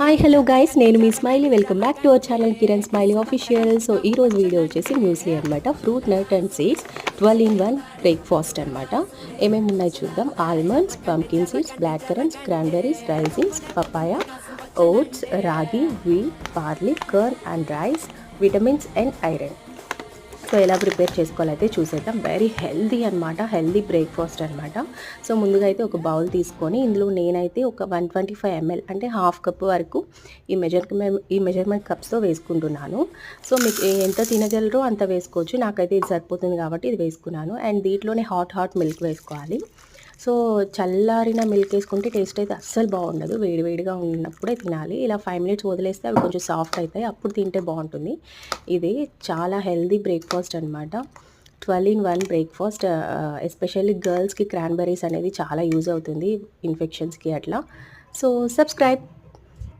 Hi hello guys, నేను మీ Smiley. Welcome back to our channel Kiran Smiley official. So ఈ రోజు వీడియో వచ్చేసి మ్యూస్లీ అనమాట. Fruit nut and seeds 12 in 1 breakfast అనమాట. ఏమేమి ఉన్నాయి చూద్దాం. Almonds, pumpkin seeds, black currants, cranberries, raisins, papaya, oats, ragi, wheat, barley, corn and rice, vitamins and iron. So ఎలా prepare చేసుకోవాలైతే చూసేద్దాం. వెరీ హెల్దీ అనమాట, హెల్దీ బ్రేక్ఫాస్ట్ అనమాట. సో ముందుగా అయితే ఒక బౌల్ తీసుకొని ఇందులో నేనైతే ఒక 125 ml అంటే హాఫ్ కప్ వరకు ఈ మెజర్మెంట్ కప్స్తో వేసుకుంటున్నాను. సో మీకు ఎంత తినగలరో అంత వేసుకోవచ్చు. నాకైతే ఇది సరిపోతుంది కాబట్టి ఇది వేసుకున్నాను. అండ్ దీంట్లోనే హాట్ మిల్క్ వేసుకోవాలి. సో చల్లారిన మిల్క్ వేసుకుంటే టేస్ట్ అయితే అస్సలు బాగుండదు. వేడివేడిగా ఉన్నప్పుడే తినాలి. ఇలా 5 minutes వదిలేస్తే అవి కొంచెం సాఫ్ట్ అవుతాయి, అప్పుడు తింటే బాగుంటుంది. ఇది చాలా హెల్దీ బ్రేక్ఫాస్ట్ అనమాట. 12 in 1 బ్రేక్ఫాస్ట్. ఎస్పెషల్లీ గర్ల్స్కి క్రాన్బెర్రీస్ అనేది చాలా యూజ్ అవుతుంది ఇన్ఫెక్షన్స్కి అట్లా. So subscribe.